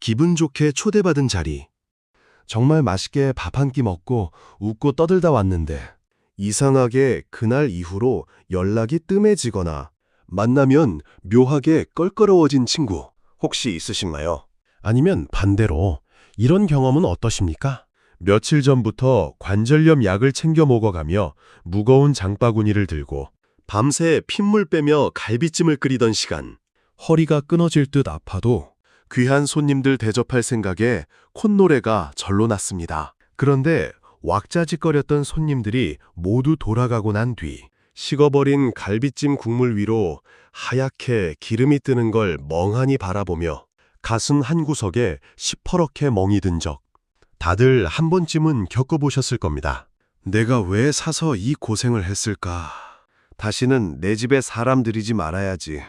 기분 좋게 초대받은 자리. 정말 맛있게 밥 한 끼 먹고 웃고 떠들다 왔는데 이상하게 그날 이후로 연락이 뜸해지거나 만나면 묘하게 껄끄러워진 친구 혹시 있으신가요? 아니면 반대로 이런 경험은 어떠십니까? 며칠 전부터 관절염 약을 챙겨 먹어가며 무거운 장바구니를 들고 밤새 핏물 빼며 갈비찜을 끓이던 시간, 허리가 끊어질 듯 아파도 귀한 손님들 대접할 생각에 콧노래가 절로 났습니다. 그런데 왁자지껄했던 손님들이 모두 돌아가고 난 뒤 식어버린 갈비찜 국물 위로 하얗게 기름이 뜨는 걸 멍하니 바라보며 가슴 한구석에 시퍼렇게 멍이 든 적 다들 한 번쯤은 겪어보셨을 겁니다. 내가 왜 사서 이 고생을 했을까? 다시는 내 집에 사람 들이지 말아야지.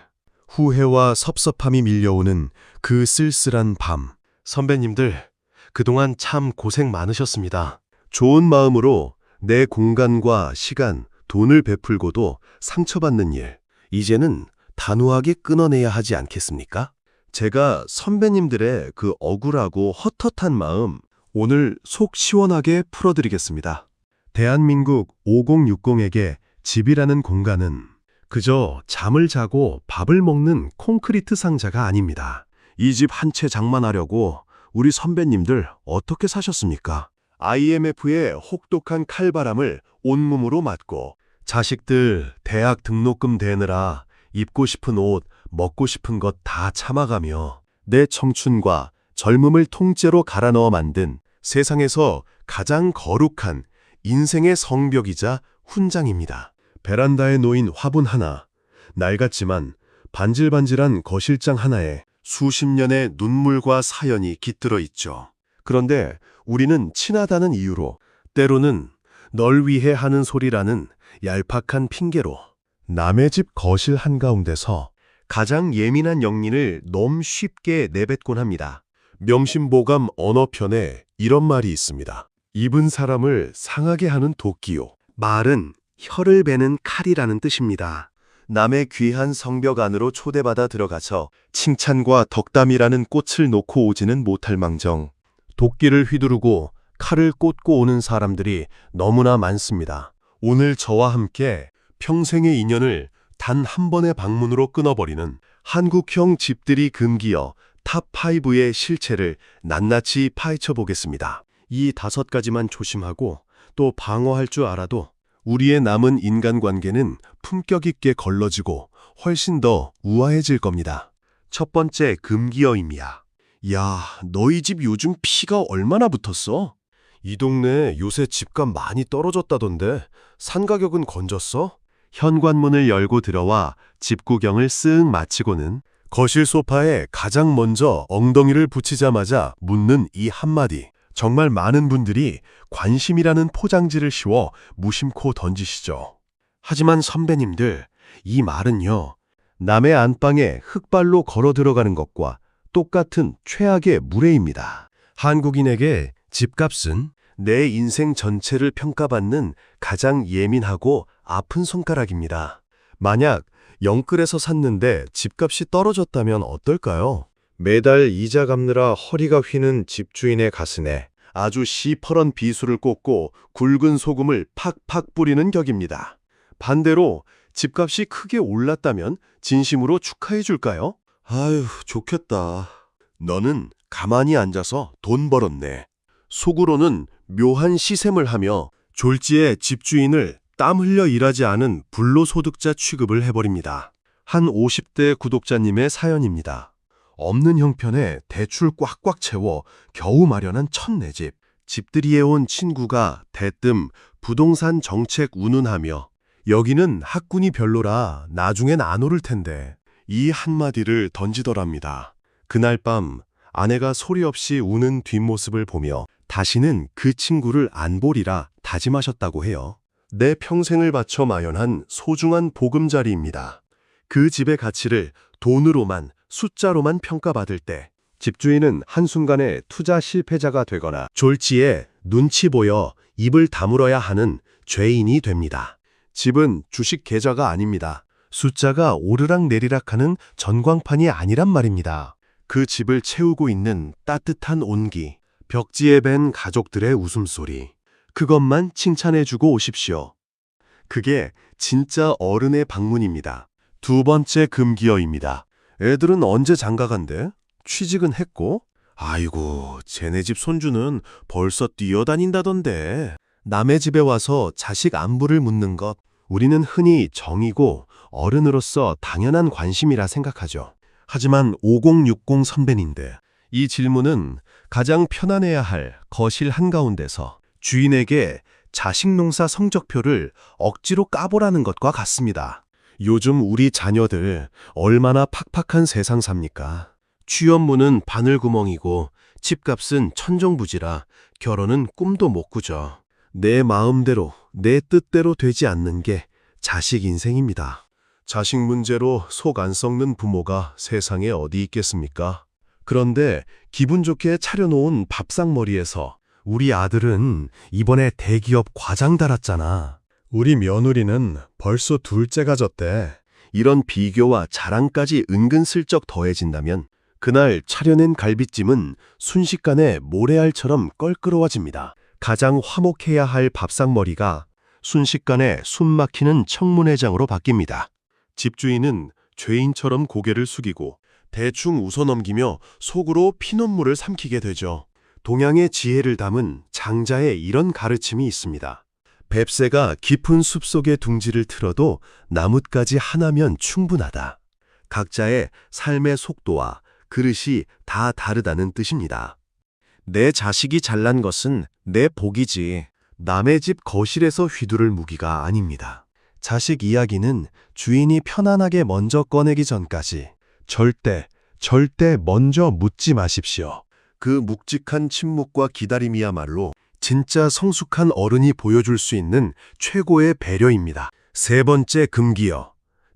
후회와 섭섭함이 밀려오는 그 쓸쓸한 밤. 선배님들, 그동안 참 고생 많으셨습니다. 좋은 마음으로 내 공간과 시간, 돈을 베풀고도 상처받는 일, 이제는 단호하게 끊어내야 하지 않겠습니까? 제가 선배님들의 그 억울하고 헛헛한 마음 오늘 속 시원하게 풀어드리겠습니다. 대한민국 5060에게 집이라는 공간은 그저 잠을 자고 밥을 먹는 콘크리트 상자가 아닙니다. 이 집 한 채 장만하려고 우리 선배님들 어떻게 사셨습니까? IMF의 혹독한 칼바람을 온몸으로 맞고 자식들 대학 등록금 대느라 입고 싶은 옷, 먹고 싶은 것 다 참아가며 내 청춘과 젊음을 통째로 갈아 넣어 만든 세상에서 가장 거룩한 인생의 성벽이자 훈장입니다. 베란다에 놓인 화분 하나, 낡았지만 반질반질한 거실장 하나에 수십 년의 눈물과 사연이 깃들어 있죠. 그런데 우리는 친하다는 이유로, 때로는 널 위해 하는 소리라는 얄팍한 핑계로 남의 집 거실 한가운데서 가장 예민한 영린을 너무 쉽게 내뱉곤 합니다. 명심보감 언어편에 이런 말이 있습니다. 입은 사람을 상하게 하는 도끼요. 말은 혀를 베는 칼이라는 뜻입니다. 남의 귀한 성벽 안으로 초대받아 들어가서 칭찬과 덕담이라는 꽃을 놓고 오지는 못할 망정 도끼를 휘두르고 칼을 꽂고 오는 사람들이 너무나 많습니다. 오늘 저와 함께 평생의 인연을 단 한 번의 방문으로 끊어버리는 한국형 집들이 금기어 탑5의 실체를 낱낱이 파헤쳐 보겠습니다. 이 5가지만 조심하고 또 방어할 줄 알아도 우리의 남은 인간관계는 품격 있게 걸러지고 훨씬 더 우아해질 겁니다. 첫 번째 금기어입니다. 야, 너희 집 요즘 피가 얼마나 붙었어? 이 동네 요새 집값 많이 떨어졌다던데 산 가격은 건졌어? 현관문을 열고 들어와 집 구경을 쓱 마치고는 거실 소파에 가장 먼저 엉덩이를 붙이자마자 묻는 이 한마디. 정말 많은 분들이 관심이라는 포장지를 씌워 무심코 던지시죠. 하지만 선배님들, 이 말은요, 남의 안방에 흙발로 걸어 들어가는 것과 똑같은 최악의 무례입니다. 한국인에게 집값은 내 인생 전체를 평가받는 가장 예민하고 아픈 손가락입니다. 만약 영끌에서 샀는데 집값이 떨어졌다면 어떨까요? 매달 이자 갚느라 허리가 휘는 집주인의 가슴에 아주 시퍼런 비수를 꽂고 굵은 소금을 팍팍 뿌리는 격입니다. 반대로 집값이 크게 올랐다면 진심으로 축하해 줄까요? 아유, 좋겠다. 너는 가만히 앉아서 돈 벌었네. 속으로는 묘한 시샘을 하며 졸지에 집주인을 땀 흘려 일하지 않은 불로소득자 취급을 해버립니다. 한 50대 구독자님의 사연입니다. 없는 형편에 대출 꽉꽉 채워 겨우 마련한 첫 내 집. 집들이에 온 친구가 대뜸 부동산 정책 운운하며 여기는 학군이 별로라 나중엔 안 오를 텐데 이 한마디를 던지더랍니다. 그날 밤 아내가 소리 없이 우는 뒷모습을 보며 다시는 그 친구를 안 보리라 다짐하셨다고 해요. 내 평생을 바쳐 마련한 소중한 보금자리입니다. 그 집의 가치를 돈으로만 숫자로만 평가받을 때 집주인은 한순간에 투자 실패자가 되거나 졸지에 눈치 보여 입을 다물어야 하는 죄인이 됩니다. 집은 주식 계좌가 아닙니다. 숫자가 오르락내리락하는 전광판이 아니란 말입니다. 그 집을 채우고 있는 따뜻한 온기, 벽지에 밴 가족들의 웃음소리, 그것만 칭찬해주고 오십시오. 그게 진짜 어른의 방문입니다. 두 번째 금기어입니다. 애들은 언제 장가간대? 취직은 했고? 아이고, 쟤네 집 손주는 벌써 뛰어다닌다던데. 남의 집에 와서 자식 안부를 묻는 것, 우리는 흔히 정이고 어른으로서 당연한 관심이라 생각하죠. 하지만 5060 선배인데 이 질문은 가장 편안해야 할 거실 한가운데서 주인에게 자식 농사 성적표를 억지로 까보라는 것과 같습니다. 요즘 우리 자녀들 얼마나 팍팍한 세상 삽니까? 취업문은 바늘구멍이고 집값은 천정부지라 결혼은 꿈도 못 꾸죠. 내 마음대로, 내 뜻대로 되지 않는 게 자식 인생입니다. 자식 문제로 속 안 썩는 부모가 세상에 어디 있겠습니까? 그런데 기분 좋게 차려놓은 밥상머리에서 우리 아들은 이번에 대기업 과장 달았잖아. 우리 며느리는 벌써 둘째가 졌대. 이런 비교와 자랑까지 은근슬쩍 더해진다면 그날 차려낸 갈비찜은 순식간에 모래알처럼 껄끄러워집니다. 가장 화목해야 할 밥상머리가 순식간에 숨막히는 청문회장으로 바뀝니다. 집주인은 죄인처럼 고개를 숙이고 대충 웃어넘기며 속으로 피눈물을 삼키게 되죠. 동양의 지혜를 담은 장자의 이런 가르침이 있습니다. 뱁새가 깊은 숲속의 둥지를 틀어도 나뭇가지 하나면 충분하다. 각자의 삶의 속도와 그릇이 다 다르다는 뜻입니다. 내 자식이 잘난 것은 내 복이지 남의 집 거실에서 휘두를 무기가 아닙니다. 자식 이야기는 주인이 편안하게 먼저 꺼내기 전까지 절대 먼저 묻지 마십시오. 그 묵직한 침묵과 기다림이야말로 진짜 성숙한 어른이 보여줄 수 있는 최고의 배려입니다. 세 번째 금기어.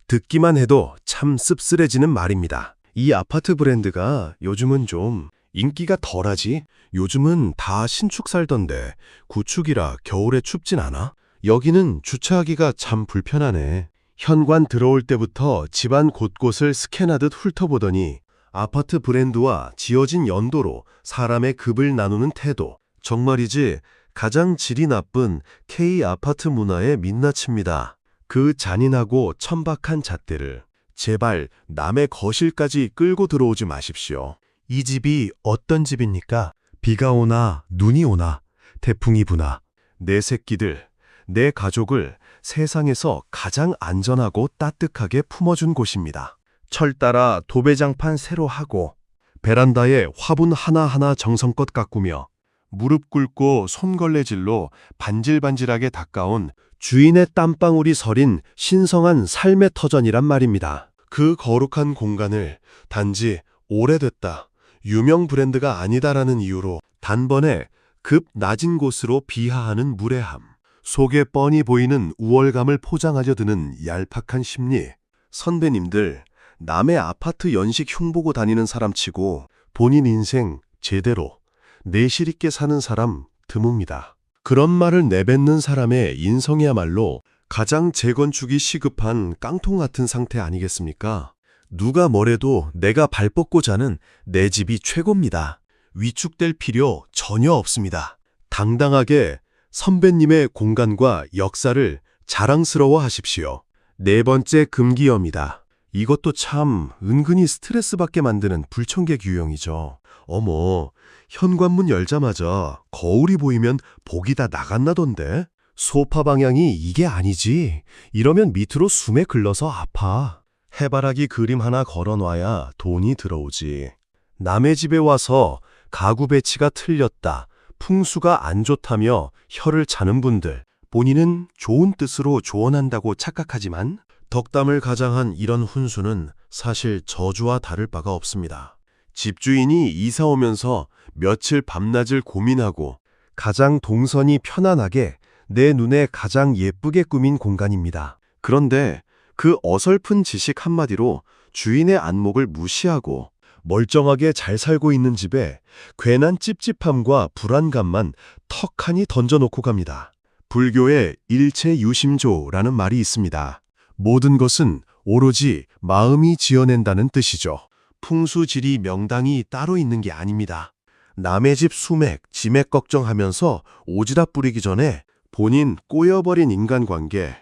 듣기만 해도 참 씁쓸해지는 말입니다. 이 아파트 브랜드가 요즘은 좀 인기가 덜하지? 요즘은 다 신축 살던데 구축이라 겨울에 춥진 않아? 여기는 주차하기가 참 불편하네. 현관 들어올 때부터 집안 곳곳을 스캔하듯 훑어보더니 아파트 브랜드와 지어진 연도로 사람의 급을 나누는 태도, 정말이지 가장 질이 나쁜 K-아파트 문화의 민낯입니다. 그 잔인하고 천박한 잣대를 제발 남의 거실까지 끌고 들어오지 마십시오. 이 집이 어떤 집입니까? 비가 오나 눈이 오나 태풍이 부나 내 새끼들, 내 가족을 세상에서 가장 안전하고 따뜻하게 품어준 곳입니다. 철 따라 도배장판 새로 하고 베란다에 화분 하나하나 정성껏 가꾸며 무릎 꿇고 손걸레질로 반질반질하게 닦아온 주인의 땀방울이 서린 신성한 삶의 터전이란 말입니다. 그 거룩한 공간을 단지 오래됐다, 유명 브랜드가 아니다라는 이유로 단번에 급 낮은 곳으로 비하하는 무례함, 속에 뻔히 보이는 우월감을 포장하려 드는 얄팍한 심리. 선배님들, 남의 아파트 연식 흉보고 다니는 사람치고 본인 인생 제대로 내실 있게 사는 사람 드뭅니다. 그런 말을 내뱉는 사람의 인성이야말로 가장 재건축이 시급한 깡통 같은 상태 아니겠습니까? 누가 뭐래도 내가 발 뻗고 자는 내 집이 최고입니다. 위축될 필요 전혀 없습니다. 당당하게 선배님의 공간과 역사를 자랑스러워 하십시오. 네 번째 금기어입니다. 이것도 참 은근히 스트레스 받게 만드는 불청객 유형이죠. 어머, 현관문 열자마자 거울이 보이면 복이 다 나갔나던데? 소파 방향이 이게 아니지. 이러면 밑으로 숨에 글러서 아파. 해바라기 그림 하나 걸어놔야 돈이 들어오지. 남의 집에 와서 가구 배치가 틀렸다, 풍수가 안 좋다며 혀를 차는 분들, 본인은 좋은 뜻으로 조언한다고 착각하지만 덕담을 가장한 이런 훈수는 사실 저주와 다를 바가 없습니다. 집주인이 이사 오면서 며칠 밤낮을 고민하고 가장 동선이 편안하게 내 눈에 가장 예쁘게 꾸민 공간입니다. 그런데 그 어설픈 지식 한마디로 주인의 안목을 무시하고 멀쩡하게 잘 살고 있는 집에 괜한 찝찝함과 불안감만 턱하니 던져놓고 갑니다. 불교의 일체유심조라는 말이 있습니다. 모든 것은 오로지 마음이 지어낸다는 뜻이죠. 풍수지리 명당이 따로 있는 게 아닙니다. 남의 집 수맥, 지맥 걱정하면서 오지랖 부리기 전에 본인 꼬여버린 인간관계,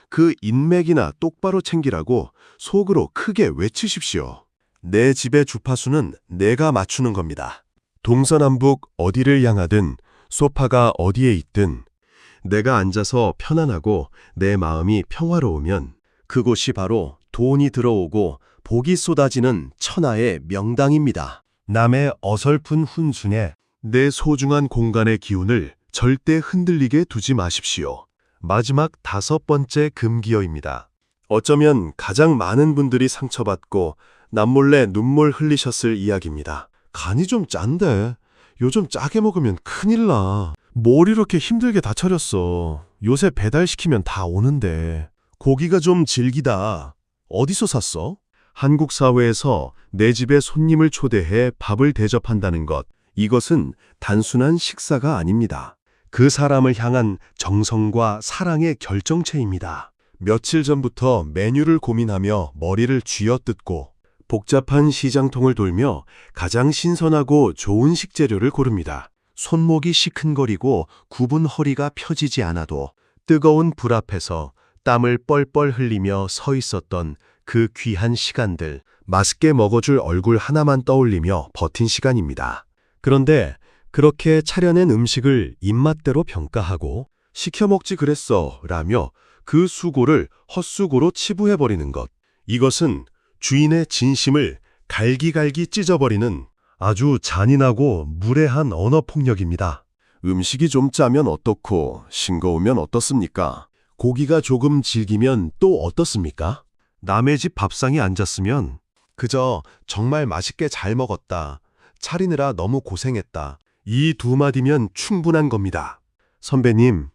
그 인맥이나 똑바로 챙기라고 속으로 크게 외치십시오. 내 집의 주파수는 내가 맞추는 겁니다. 동서남북 어디를 향하든 소파가 어디에 있든 내가 앉아서 편안하고 내 마음이 평화로우면 그곳이 바로 돈이 들어오고 복이 쏟아지는 천하의 명당입니다. 남의 어설픈 훈sun에 내 소중한 공간의 기운을 절대 흔들리게 두지 마십시오. 마지막 5번째 금기어입니다. 어쩌면 가장 많은 분들이 상처받고 남몰래 눈물 흘리셨을 이야기입니다. 간이 좀 짠데 요즘 짜게 먹으면 큰일 나. 뭘 이렇게 힘들게 다 차렸어. 요새 배달시키면 다 오는데. 고기가 좀 질기다. 어디서 샀어? 한국 사회에서 내 집에 손님을 초대해 밥을 대접한다는 것, 이것은 단순한 식사가 아닙니다. 그 사람을 향한 정성과 사랑의 결정체입니다. 며칠 전부터 메뉴를 고민하며 머리를 쥐어뜯고 복잡한 시장통을 돌며 가장 신선하고 좋은 식재료를 고릅니다. 손목이 시큰거리고 굽은 허리가 펴지지 않아도 뜨거운 불 앞에서 땀을 뻘뻘 흘리며 서 있었던 그 귀한 시간들, 맛있게 먹어줄 얼굴 하나만 떠올리며 버틴 시간입니다. 그런데 그렇게 차려낸 음식을 입맛대로 평가하고 시켜 먹지 그랬어 라며 그 수고를 헛수고로 치부해버리는 것. 이것은 주인의 진심을 갈기갈기 찢어버리는 아주 잔인하고 무례한 언어폭력입니다. 음식이 좀 짜면 어떻고 싱거우면 어떻습니까? 고기가 조금 질기면 또 어떻습니까? 남의 집 밥상에 앉았으면 그저 정말 맛있게 잘 먹었다. 차리느라 너무 고생했다. 이 두 마디면 충분한 겁니다. 선배님,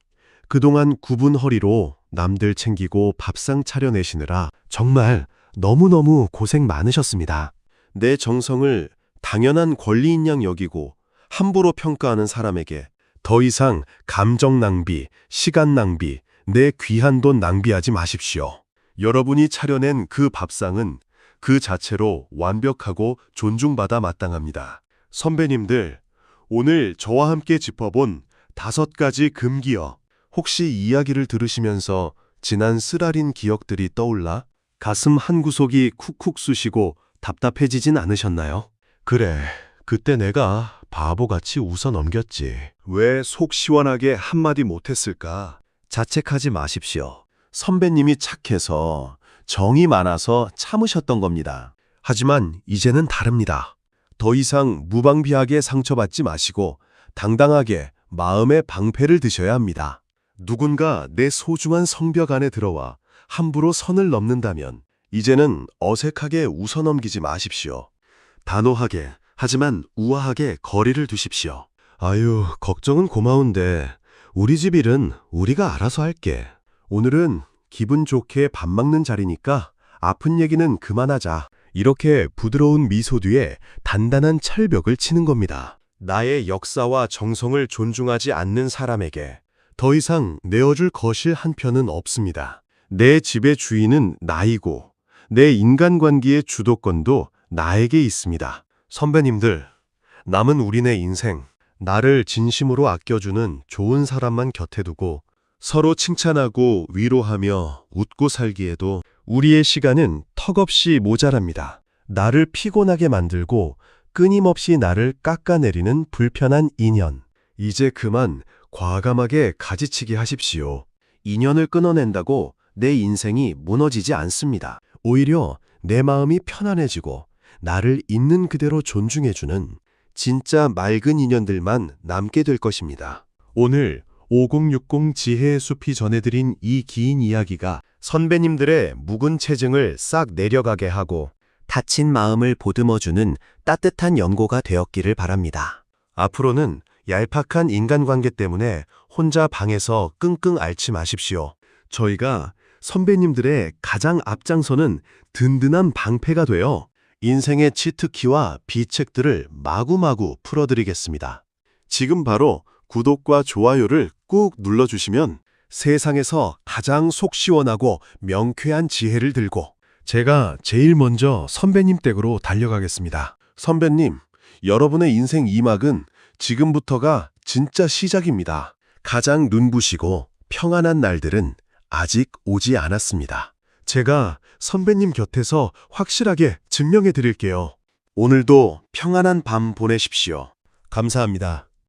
그동안 굽은 허리로 남들 챙기고 밥상 차려내시느라 정말 너무너무 고생 많으셨습니다. 내 정성을 당연한 권리인 양 여기고 함부로 평가하는 사람에게 더 이상 감정 낭비, 시간 낭비, 내 귀한 돈 낭비하지 마십시오. 여러분이 차려낸 그 밥상은 그 자체로 완벽하고 존중받아 마땅합니다. 선배님들, 오늘 저와 함께 짚어본 5가지 금기어, 혹시 이야기를 들으시면서 지난 쓰라린 기억들이 떠올라 가슴 한구석이 쿡쿡 쑤시고 답답해지진 않으셨나요? 그래, 그때 내가 바보같이 웃어 넘겼지. 왜 속 시원하게 한마디 못했을까? 자책하지 마십시오. 선배님이 착해서 정이 많아서 참으셨던 겁니다. 하지만 이제는 다릅니다. 더 이상 무방비하게 상처받지 마시고 당당하게 마음의 방패를 드셔야 합니다. 누군가 내 소중한 성벽 안에 들어와 함부로 선을 넘는다면 이제는 어색하게 웃어넘기지 마십시오. 단호하게 하지만 우아하게 거리를 두십시오. 아유, 걱정은 고마운데 우리 집 일은 우리가 알아서 할게. 오늘은 기분 좋게 밥 먹는 자리니까 아픈 얘기는 그만하자. 이렇게 부드러운 미소 뒤에 단단한 철벽을 치는 겁니다. 나의 역사와 정성을 존중하지 않는 사람에게 더 이상 내어줄 거실 한 편은 없습니다. 내 집의 주인은 나이고 내 인간관계의 주도권도 나에게 있습니다. 선배님들, 남은 우리네 인생, 나를 진심으로 아껴주는 좋은 사람만 곁에 두고 서로 칭찬하고 위로하며 웃고 살기에도 우리의 시간은 턱없이 모자랍니다. 나를 피곤하게 만들고 끊임없이 나를 깎아내리는 불편한 인연. 이제 그만 과감하게 가지치기 하십시오. 인연을 끊어낸다고 내 인생이 무너지지 않습니다. 오히려 내 마음이 편안해지고 나를 있는 그대로 존중해주는 진짜 맑은 인연들만 남게 될 것입니다. 오늘 5060 지혜의 숲이 전해드린 이 긴 이야기가 선배님들의 묵은 체증을 싹 내려가게 하고 다친 마음을 보듬어주는 따뜻한 연고가 되었기를 바랍니다. 앞으로는 얄팍한 인간관계 때문에 혼자 방에서 끙끙 앓지 마십시오. 저희가 선배님들의 가장 앞장서는 든든한 방패가 되어 인생의 치트키와 비책들을 마구마구 풀어드리겠습니다. 지금 바로 구독과 좋아요를 꾹 눌러주시면 세상에서 가장 속 시원하고 명쾌한 지혜를 들고 제가 제일 먼저 선배님 댁으로 달려가겠습니다. 선배님, 여러분의 인생 2막은 지금부터가 진짜 시작입니다. 가장 눈부시고 평안한 날들은 아직 오지 않았습니다. 제가 선배님 곁에서 확실하게 증명해 드릴게요. 오늘도 평안한 밤 보내십시오. 감사합니다.